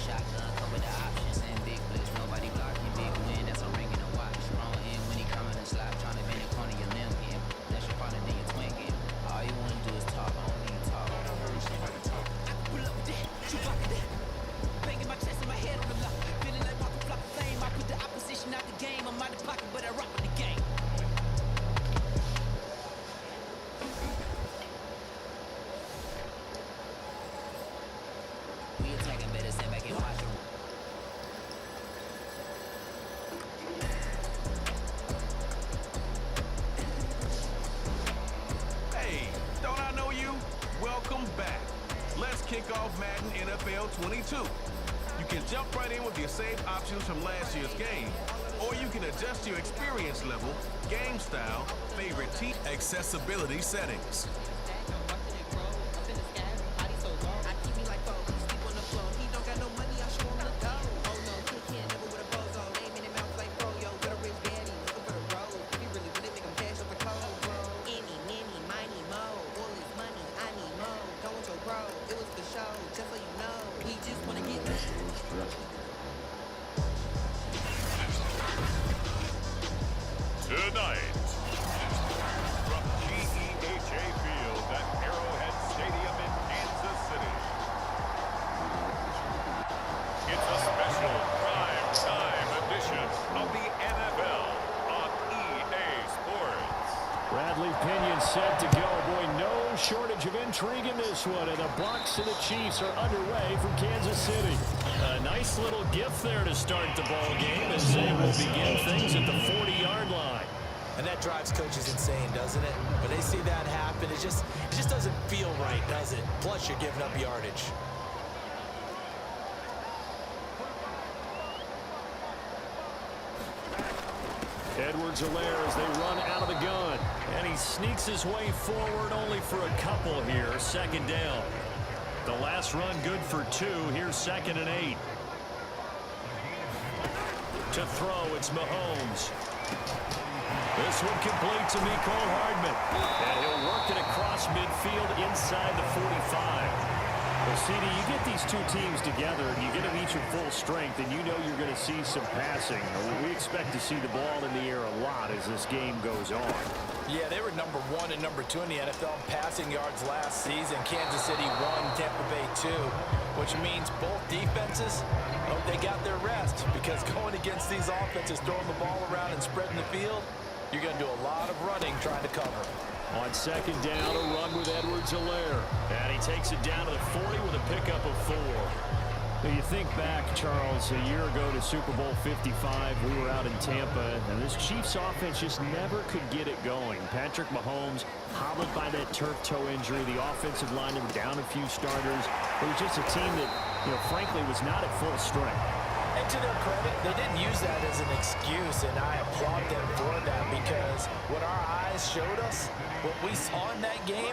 Shotgun, cover the options and big blitz. Nobody blocking, big win. That's a ring in the watch. Wrong end when he coming and slap. Trying to bend the corner, your limb game. That's your partner, then your twin game. All you wanna do is talk. I don't need talk. I don't heard somebody talk. I can pull up with that. You blocking that. Banging my chest and my head on the block. Feeling like walking flock of flame. I put the opposition out the game. I'm out of pocket, but I rock with the game. We attacking, better stand back and watch them. Hey, don't I know you? Welcome back. Let's kick off Madden NFL 22. You can jump right in with your saved options from last year's game, or you can adjust your experience level, game style, favorite team, accessibility settings. Tonight, from GEHA Field at Arrowhead Stadium in Kansas City, it's a special prime time edition of the NFL on EA Sports. Bradley Pinion set to go. Boy, no shortage of intrigue in this one. And the Bucs and the Chiefs are underway from Kansas City. A nice little gift there to start the ball game as they will begin things at the 40-yard line. And that drives coaches insane, doesn't it? When they see that happen, it just doesn't feel right, does it? Plus, you're giving up yardage. Edwards-Helaire as they run out of the gun. And he sneaks his way forward only for a couple here. Second down. The last run good for 2. Here's 2nd and 8. To throw, it's Mahomes. This one complete to Mecole Hardman. And he'll work it across midfield inside the 45. Well, CD, you get these two teams together, and you get them each at full strength, and you know you're going to see some passing. We expect to see the ball in the air a lot as this game goes on. Yeah, they were number 1 and number 2 in the NFL in passing yards last season. Kansas City 1, Tampa Bay 2, which means both defenses, hope they got their rest, because going against these offenses, throwing the ball around and spreading the field, you're going to do a lot of running trying to cover. On second down, a run with Edwards-Helaire. And he takes it down to the 40 with a pickup of 4. Now you think back, Charles, a year ago to Super Bowl 55, we were out in Tampa, and this Chiefs offense just never could get it going. Patrick Mahomes hobbled by that turf toe injury. The offensive line were down a few starters. It was just a team that, frankly, was not at full strength. And to their credit, they didn't use that as an excuse, and I applaud them for that, because what our eyes showed us, what we saw in that game,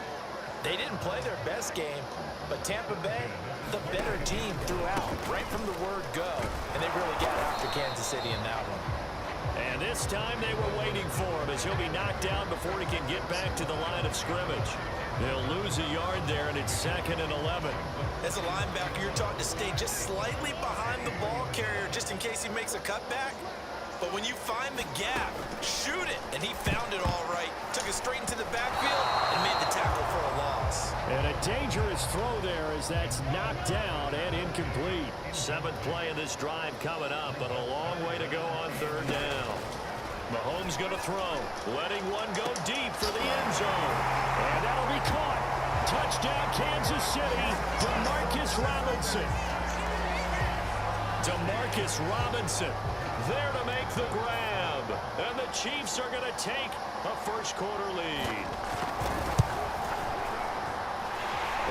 they didn't play their best game, but Tampa Bay, the better team throughout, right from the word go, and they really got after Kansas City in that one. And this time they were waiting for him as he'll be knocked down before he can get back to the line of scrimmage. They'll lose a yard there, and it's 2nd and 11. As a linebacker, you're taught to stay just slightly behind the ball carrier just in case he makes a cutback. But when you find the gap, shoot it. And he found it all right. Took it straight into the backfield and made the tackle for a loss. And a dangerous throw there as that's knocked down and incomplete. 7th play of this drive coming up, but a long way to go on 3rd down. Mahomes going to throw, letting one go deep for the end zone. And that'll be caught. Touchdown, Kansas City, Demarcus Robinson. Demarcus Robinson there to make the grab. And the Chiefs are going to take a first-quarter lead.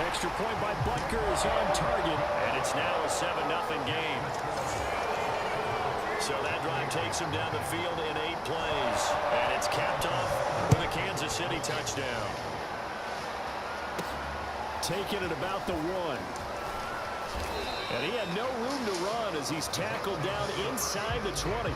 Extra point by Buccaneers on target, and it's now a 7-0 game. So that drive takes him down the field in 8 plays. And it's capped off with a Kansas City touchdown. Taken at about the 1. And he had no room to run as he's tackled down inside the 20.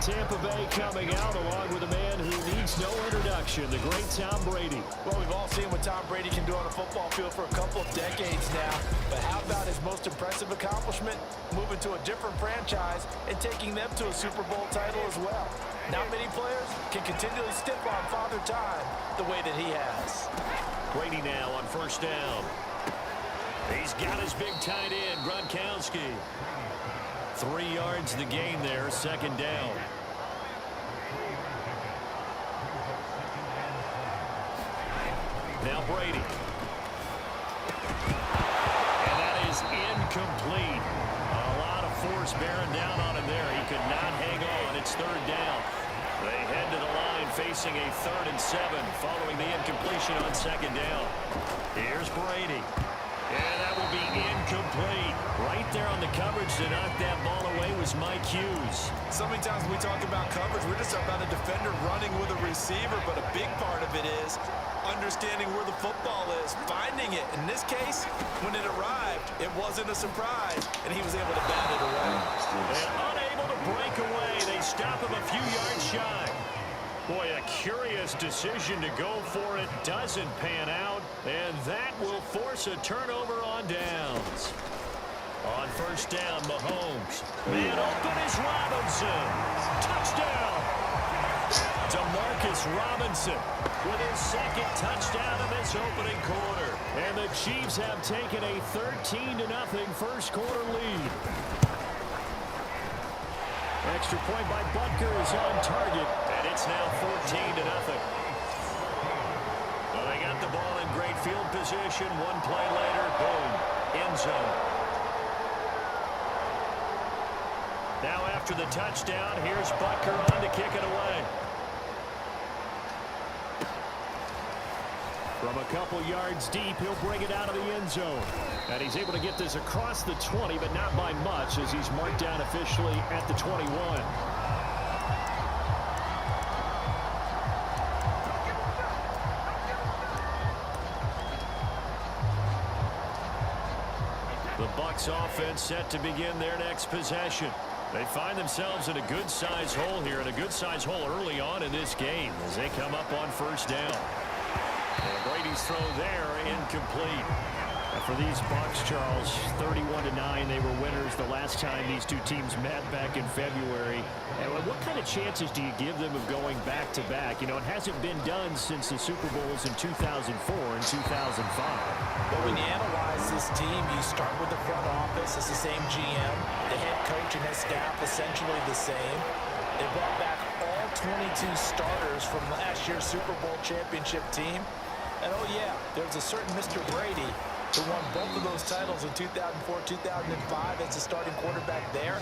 Tampa Bay coming out along with a man who needs no introduction, the great Tom Brady. Well, we've all seen what Tom Brady can do on a football field for a couple of decades now. But how about his most impressive accomplishment, moving to a different franchise and taking them to a Super Bowl title as well. Not many players can continually stiff on Father Time the way that he has. Brady now on first down. He's got his big tight end, Gronkowski. 3 yards the gain there, second down. Now Brady. And that is incomplete. A lot of force bearing down on him there. He could not hang on. It's third down. They head to the line facing a 3rd and 7 following the incompletion on second down. Here's Brady. And that will be incomplete. Right there on the coverage to knock that ball away was Mike Hughes. So many times when we talk about coverage, we're just about a defender running with a receiver, but a big part of it is understanding where the football is, finding it. In this case, when it arrived, it wasn't a surprise, and he was able to bat it away. And unable to break away, they stop him a few yards shy. Boy, a curious decision to go for it doesn't pan out, and that will force a turnover on downs. On first down, Mahomes. Man open is Robinson. Touchdown! DeMarcus Robinson with his second touchdown of this opening quarter. And the Chiefs have taken a 13-0 first quarter lead. Extra point by Butker is on target, and it's now 14-0. Well, they got the ball in great field position. One play later, boom, end zone. Now after the touchdown, here's Butker on to kick it away. From a couple yards deep, he'll bring it out of the end zone. And he's able to get this across the 20, but not by much, as he's marked down officially at the 21. The Bucs offense set to begin their next possession. They find themselves in a good-sized hole here, and a good-sized hole early on in this game as they come up on first down. And Brady's throw there, incomplete. And for these Bucs, Charles, 31-9, they were winners the last time these two teams met back in February. And what kind of chances do you give them of going back-to-back? You know, it hasn't been done since the Super Bowls in 2004 and 2005. But when you analyze this team, you start with the front office. It's the same GM. The head coach and his staff essentially the same. They brought back all 22 starters from last year's Super Bowl championship team. And oh yeah, there's a certain Mr. Brady who won both of those titles in 2004, 2005 as the starting quarterback there.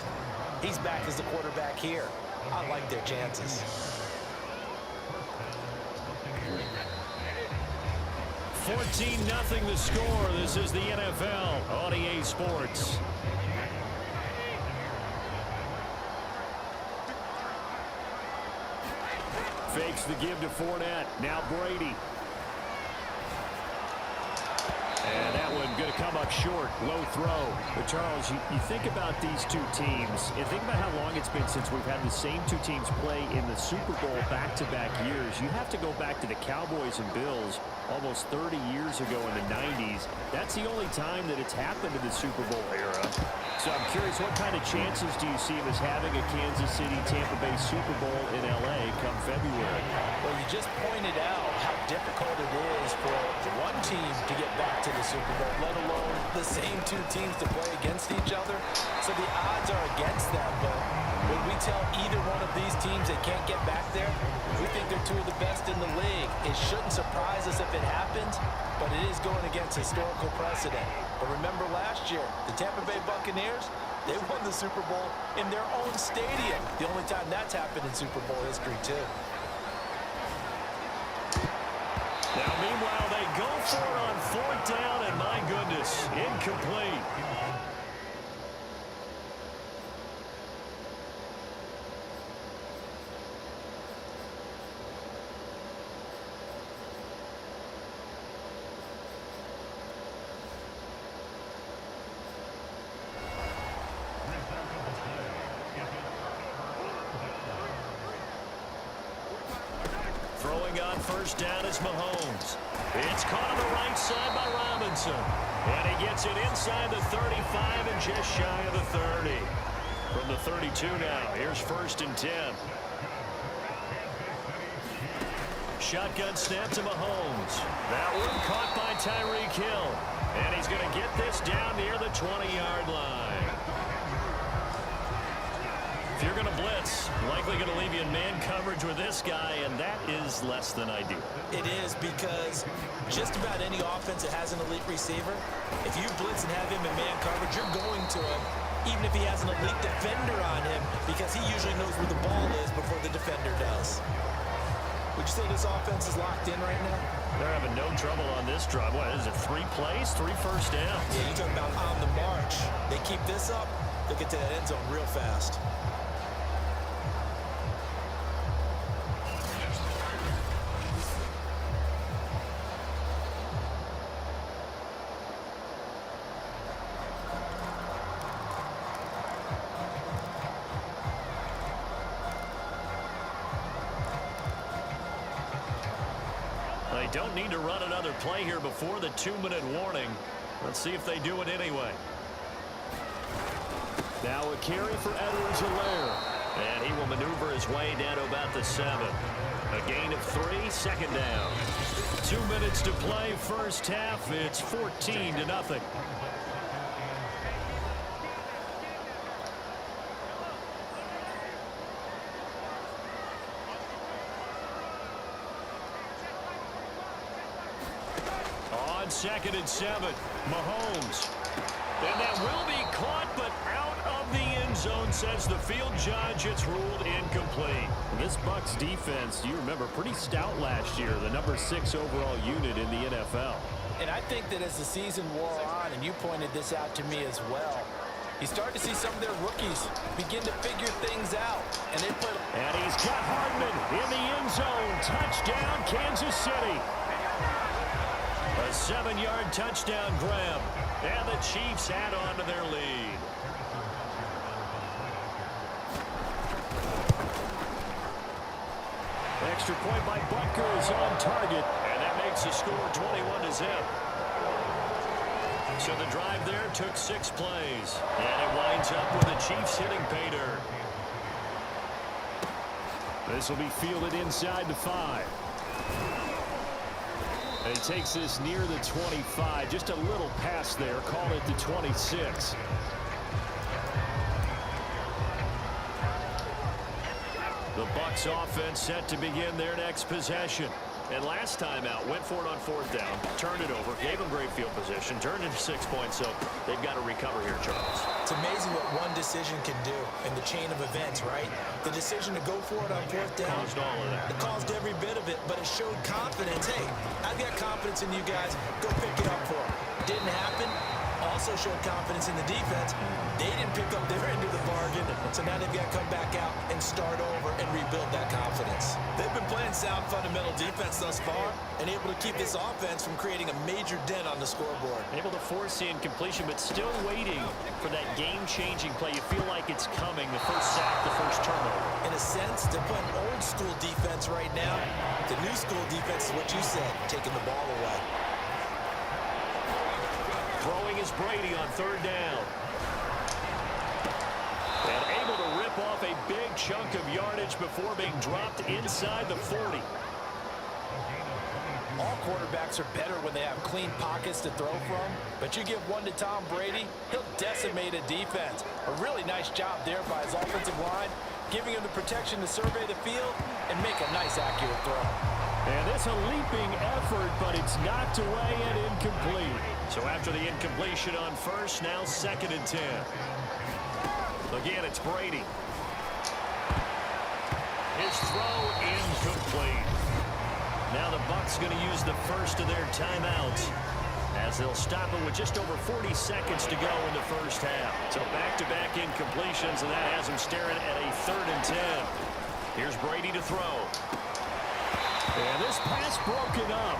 He's back as the quarterback here. I like their chances. 14-0 the score. This is the NFL on EA Sports. Fakes the give to Fournette. Now Brady. And that one going to come up short. Low throw. But Charles, you think about these two teams, and think about how long it's been since we've had the same two teams play in the Super Bowl back-to-back years. You have to go back to the Cowboys and Bills almost 30 years ago in the 90s. That's the only time that it's happened in the Super Bowl era. So I'm curious, what kind of chances do you see of us having a Kansas City-Tampa Bay Super Bowl in L.A. come February? Well, you just pointed out how difficult it is for one team to get back to the Super Bowl, let alone the same two teams to play against each other. So the odds are against them, but when we tell either one of these teams they can't get back there, we think they're two of the best in the league. It shouldn't surprise us if it happens, but it is going against historical precedent. But remember last year, the Tampa Bay Buccaneers, they won the Super Bowl in their own stadium. The only time that's happened in Super Bowl history, too. Now, meanwhile, they go for it on fourth down, and my goodness, incomplete. Throwing on first down is Mahomes. It's caught on the right side by Robinson. And he gets it inside the 35 and just shy of the 30. From the 32 now, here's 1st and 10. Shotgun snap to Mahomes. That one caught by Tyreek Hill. And he's going to get this down near the 20-yard line. If you're going to blitz, likely going to leave you in man coverage with this guy, and that is less than ideal. It is, because just about any offense that has an elite receiver, if you blitz and have him in man coverage, you're going to him, even if he has an elite defender on him, because he usually knows where the ball is before the defender does. Would you say this offense is locked in right now? They're having no trouble on this drive. What is it, 3 plays, 3 first downs? Yeah, you're talking about on the march. They keep this up, they'll get to that end zone real fast. They don't need to run another play here before the 2-minute warning. Let's see if they do it anyway. Now a carry for Edwards-Helaire. And he will maneuver his way down to about the 7. A gain of 3, 2nd down. 2 minutes to play, first half. It's 14-0. On 2nd and 7, Mahomes. And that will be caught, but out of the end zone, says the field judge. It's ruled incomplete. This Bucs defense, you remember, pretty stout last year, the number 6 overall unit in the NFL. And I think that as the season wore on, and you pointed this out to me as well, you start to see some of their rookies begin to figure things out. And they play. And he's got Hardman in the end zone. Touchdown, Kansas City. A 7-yard touchdown grab. And the Chiefs add on to their lead. Extra point by Butker is on target. And that makes the score 21-0. So the drive there took 6 plays. And it winds up with the Chiefs hitting pay dirt. This will be fielded inside the 5. And he takes this near the 25. Just a little pass there. Call it the 26. The Bucs offense set to begin their next possession. And last time out, went for it on 4th down, turned it over, gave them great field position, turned into 6 points, so they've got to recover here, Charles. It's amazing what one decision can do in the chain of events, right? The decision to go for it on 4th down. Caused all of that. It caused every bit of it, but it showed confidence. Hey, I've got confidence in you guys. Go pick it up for them. Didn't happen. Also showed confidence in the defense. They didn't pick up their end of the bargain, so now they've got to come back out and start over and rebuild that confidence. They've been playing sound fundamental defense thus far and able to keep this offense from creating a major dent on the scoreboard. Able to force the incompletion, but still waiting for that game-changing play. You feel like it's coming, the first sack, the first turnover. In a sense, they're playing old school defense right now. The new school defense is what you said, taking the ball away. Throwing is Brady on 3rd down. And able to rip off a big chunk of yardage before being dropped inside the 40. All quarterbacks are better when they have clean pockets to throw from, but you give one to Tom Brady, he'll decimate a defense. A really nice job there by his offensive line, giving him the protection to survey the field and make a nice, accurate throw. And it's a leaping effort, but it's knocked away and incomplete. So after the incompletion on 1st, now 2nd and 10. Again, it's Brady. His throw incomplete. Now the Bucs going to use the first of their timeouts as they'll stop it with just over 40 seconds to go in the first half. So back-to-back incompletions, and that has them staring at a 3rd and 10. Here's Brady to throw. And this pass broken up.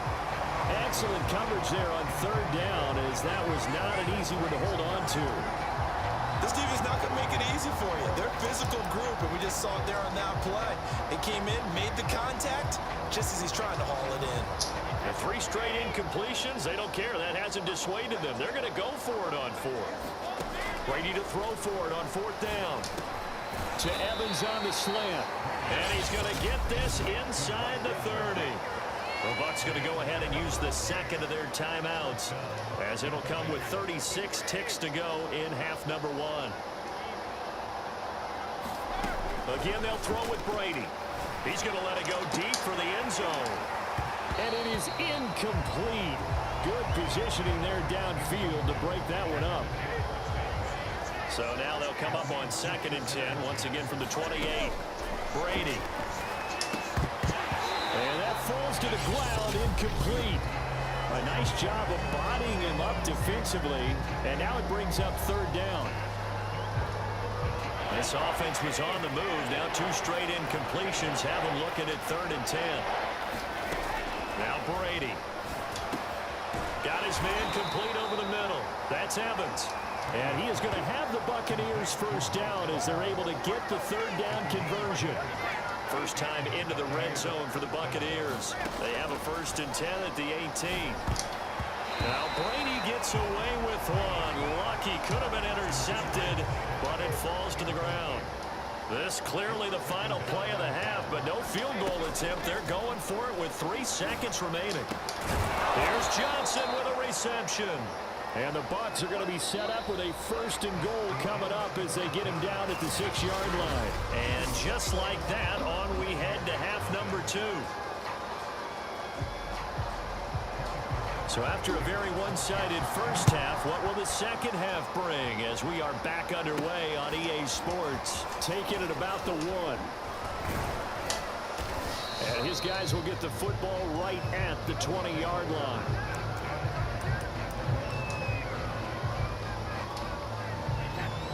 Excellent coverage there on 3rd down, as that was not an easy one to hold on to. This defense is not going to make it easy for you. They're a physical group, and we just saw it there on that play. It came in, made the contact, just as he's trying to haul it in. The 3 straight incompletions, they don't care. That hasn't dissuaded them. They're going to go for it on 4th. Brady to throw for it on 4th down. To Evans on the slant. And he's going to get this inside the 30. The Bucs going to go ahead and use the second of their timeouts, as it'll come with 36 ticks to go in half number 1. Again, they'll throw with Brady. He's going to let it go deep for the end zone. And it is incomplete. Good positioning there downfield to break that one up. So now they'll come up on 2nd and 10, once again from the 28. Brady. And that falls to the ground, incomplete. A nice job of bodying him up defensively, and now it brings up 3rd down. This offense was on the move. Now 2 straight incompletions have them looking at 3rd and 10. Now Brady. Got his man complete over the middle. That's Evans. And he is going to have the Buccaneers first down as they're able to get the 3rd down conversion. First time into the red zone for the Buccaneers. They have a 1st and 10 at the 18. Now Brady gets away with one. Lucky, could have been intercepted, but it falls to the ground. This clearly the final play of the half, but no field goal attempt. They're going for it with 3 seconds remaining. Here's Johnson with a reception. And the Bucs are going to be set up with a 1st and goal coming up as they get him down at the 6-yard line. And just like that, on we head to half number 2. So after a very one-sided first half, what will the second half bring as we are back underway on EA Sports? Taking it about the 1. And his guys will get the football right at the 20-yard line.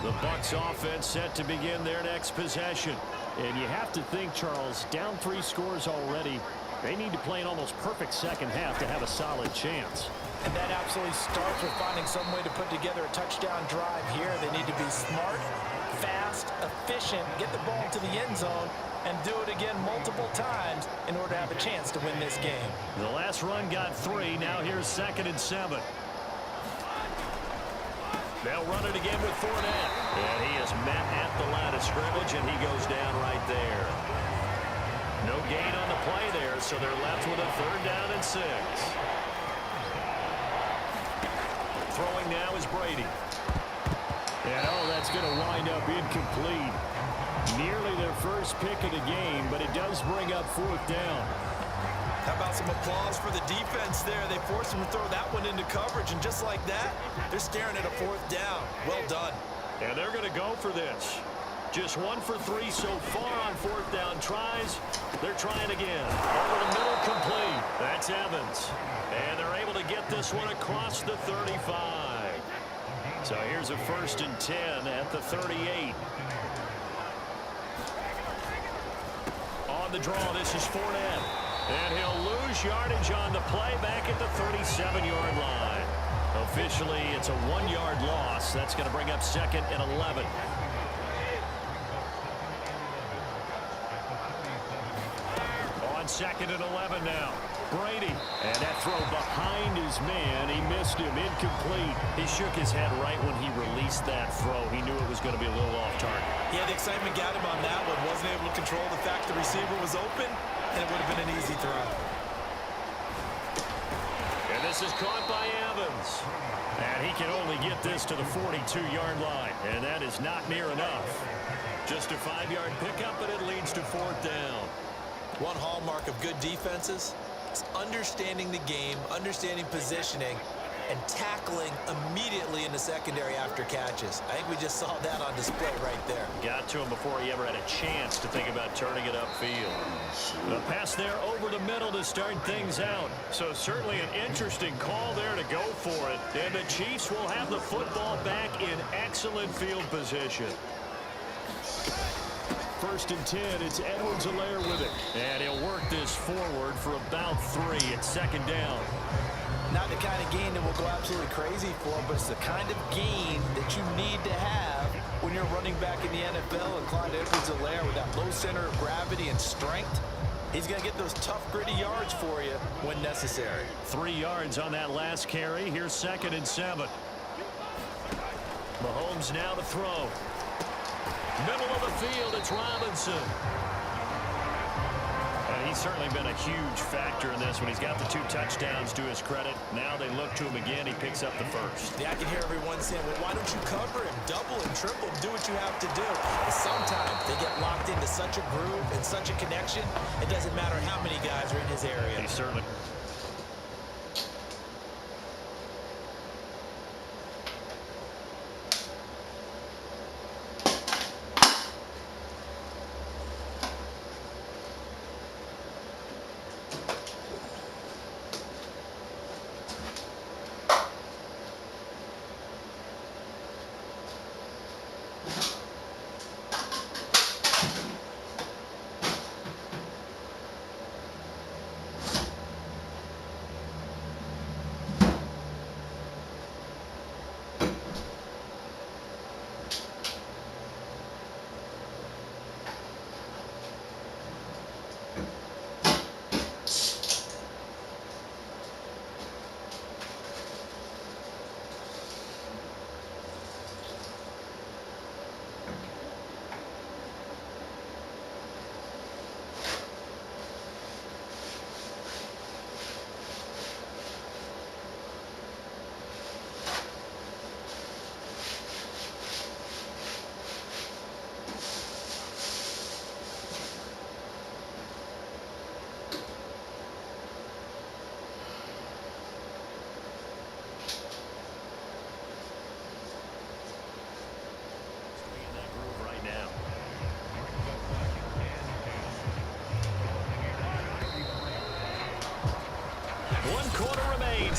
The Bucs offense set to begin their next possession. And you have to think, Charles, down 3 scores already. They need to play an almost perfect second half to have a solid chance. And that absolutely starts with finding some way to put together a touchdown drive here. They need to be smart, fast, efficient, get the ball to the end zone, and do it again multiple times in order to have a chance to win this game. The last run got 3. Now here's 2nd and 7. They'll run it again with Fournette. And he is met at the line of scrimmage, and he goes down right there. No gain on the play there, so they're left with a 3rd down and 6. Throwing now is Brady. And that's going to wind up incomplete. Nearly their first pick of the game, but it does bring up 4th down. How about some applause for the defense there? They forced him to throw that one into coverage, and just like that, they're staring at a 4th down. Well done. And they're going to go for this. Just 1 for 3 so far on 4th down tries. They're trying again. Over the middle, complete. That's Evans. And they're able to get this one across the 35. So here's a 1st and 10 at the 38. On the draw, this is Fournette. And he'll lose yardage on the play back at the 37-yard line. Officially, it's a 1-yard loss. That's going to bring up 2nd and 11. On 2nd and 11 now. Brady. And that throw behind his man. He missed him. Incomplete. He shook his head right when he released that throw. He knew it was going to be a little off target. Yeah, the excitement got him on that one. Wasn't able to control the fact the receiver was open, and it would have been an easy throw. And this is caught by Evans. And he can only get this to the 42-yard line. And that is not near enough. Just a 5-yard pickup, but it leads to 4th down. One hallmark of good defenses is understanding the game, understanding positioning, and tackling immediately in the secondary after catches. I think we just saw that on display right there. Got to him before he ever had a chance to think about turning it upfield. The pass there over the middle to start things out. So certainly an interesting call there to go for it. And the Chiefs will have the football back in excellent field position. 1st and 10, it's Edwards-Helaire with it. And he'll work this forward for about 3 at 2nd down. Not the kind of gain that will go absolutely crazy for, but it's the kind of gain that you need to have when you're running back in the NFL. And Clyde Edwards-Helaire, with that low center of gravity and strength, he's going to get those tough, gritty yards for you when necessary. 3 yards on that last carry. Here's 2nd and 7. Mahomes now to throw. Middle of the field, it's Robinson. And he's certainly been a huge factor in this when he's got the 2 touchdowns to his credit. Now they look to him again. He picks up the first. Yeah, I can hear everyone saying, well, why don't you cover him, double him, triple him, do what you have to do. And sometimes they get locked into such a groove and such a connection, it doesn't matter how many guys are in his area. He certainly...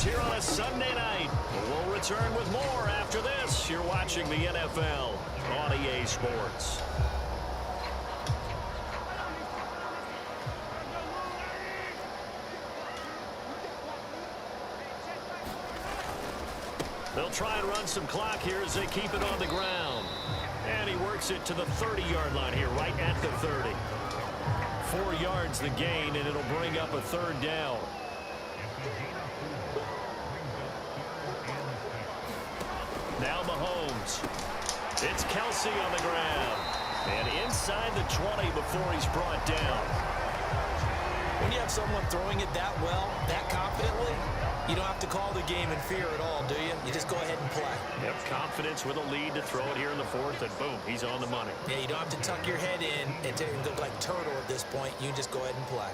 Here on a Sunday night. We'll return with more after this. You're watching the NFL on EA Sports. They'll try and run some clock here as they keep it on the ground. And he works it to the 30-yard line here, right at the 30. 4 yards the gain, and it'll bring up a 3rd down. Now Mahomes. It's Kelsey on the ground. And inside the 20 before he's brought down. When you have someone throwing it that well, that confidently, you don't have to call the game in fear at all, do you? You just go ahead and play. Yep, confidence with a lead to throw it here in the 4th, and boom, he's on the money. Yeah, you don't have to tuck your head in and look like turtle at this point. You just go ahead and play.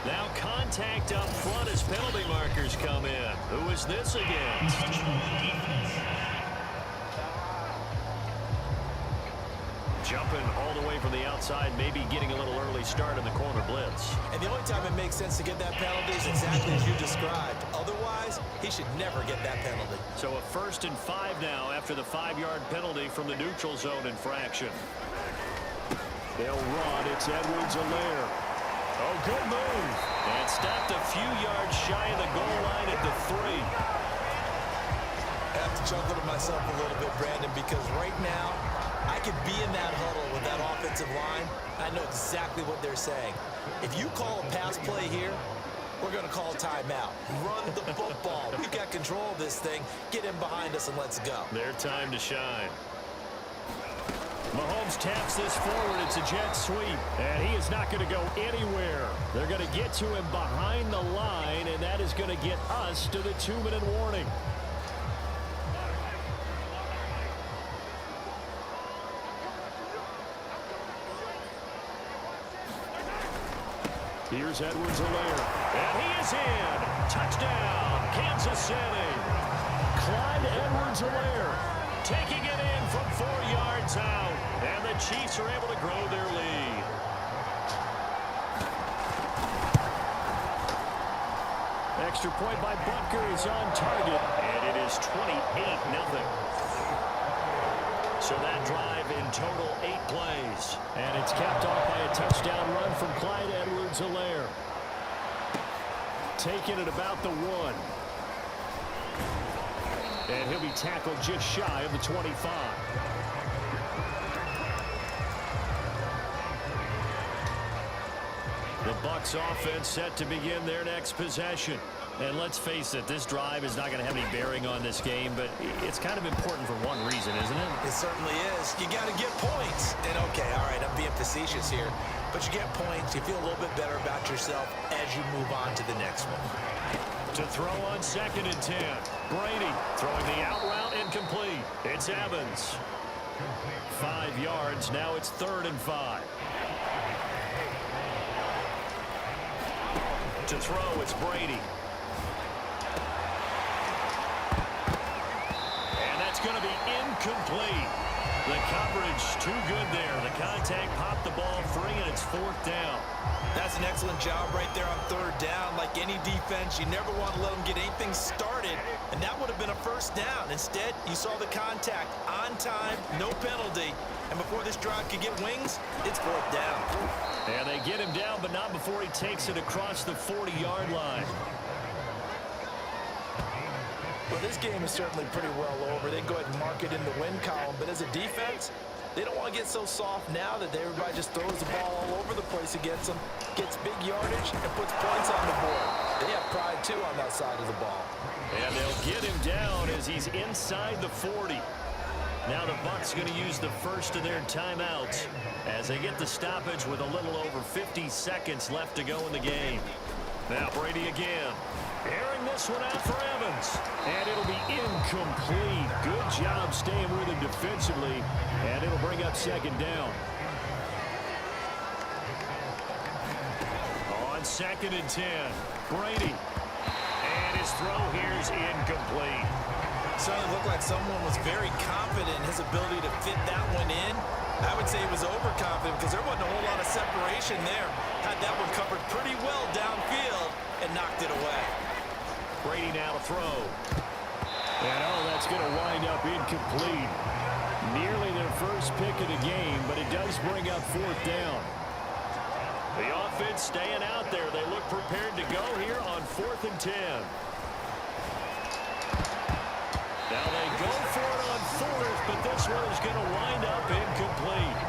Now contact up front as penalty markers come in. Who is this against? Jumping all the way from the outside, maybe getting a little early start in the corner blitz. And the only time it makes sense to get that penalty is exactly as you described. Otherwise, he should never get that penalty. So a 1st and 5 now after the 5-yard penalty from the neutral zone infraction. They'll run. It's Edwards-Helaire. Oh, good move. And stopped a few yards shy of the goal line at the 3. I have to chuckle to myself a little bit, Brandon, because right now, I could be in that huddle with that offensive line. I know exactly what they're saying. If you call a pass play here, we're going to call a timeout. Run the football. We've got control of this thing. Get in behind us and let's go. Their time to shine. Mahomes taps this forward. It's a jet sweep. And he is not going to go anywhere. They're going to get to him behind the line, and that is going to get us to the 2-minute warning. Here's Edwards-Helaire. And he is in. Touchdown, Kansas City. Clyde Edwards-Helaire taking it in from 4 yards out. And the Chiefs are able to grow their lead. Extra point by Butker is on target. And it is 28-0. So that drive in total 8 plays. And it's capped off by a touchdown run from Clyde Edwards-Helaire. taken at about the 1. And he'll be tackled just shy of the 25. The Bucs offense set to begin their next possession. And let's face it, this drive is not going to have any bearing on this game, but it's kind of important for one reason, isn't it? It certainly is. You got to get points. And okay, all right, I'm being facetious here, but you get points, you feel a little bit better about yourself as you move on to the next one. To throw on 2nd and 10. Brady throwing the out route incomplete. It's Evans. 5 yards. Now it's 3rd and 5. To throw, it's Brady. And that's going to be incomplete. The coverage too good there. The contact popped the ball free, and it's 4th down. That's an excellent job right there on 3rd down. Like any defense, you never want to let them get anything started, and that would have been a 1st down. Instead, you saw the contact on time, no penalty, and before this drive could get wings, it's 4th down. And they get him down, but not before he takes it across the 40-yard line. Well, this game is certainly pretty well over. They go ahead and mark it in the win column, but as a defense, they don't want to get so soft now that everybody just throws the ball all over the place against them, gets big yardage, and puts points on the board. They have pride, too, on that side of the ball. And they'll get him down as he's inside the 40. Now the Bucs going to use the first of their timeouts as they get the stoppage with a little over 50 seconds left to go in the game. Now Brady again. Airing this one out for Evans. And it'll be incomplete. Good job staying with him defensively. And it'll bring up 2nd down. On 2nd and 10. Brady. And his throw here is incomplete. Certainly looked like someone was very confident in his ability to fit that one in. I would say he was overconfident because there wasn't a whole lot of separation there. Had that one covered pretty well downfield and knocked it away. Brady now to throw. And that's going to wind up incomplete. Nearly their first pick of the game, but it does bring up 4th down. The offense staying out there. They look prepared to go here on 4th and 10. Now they go for it on 4th, but this one is going to wind up incomplete.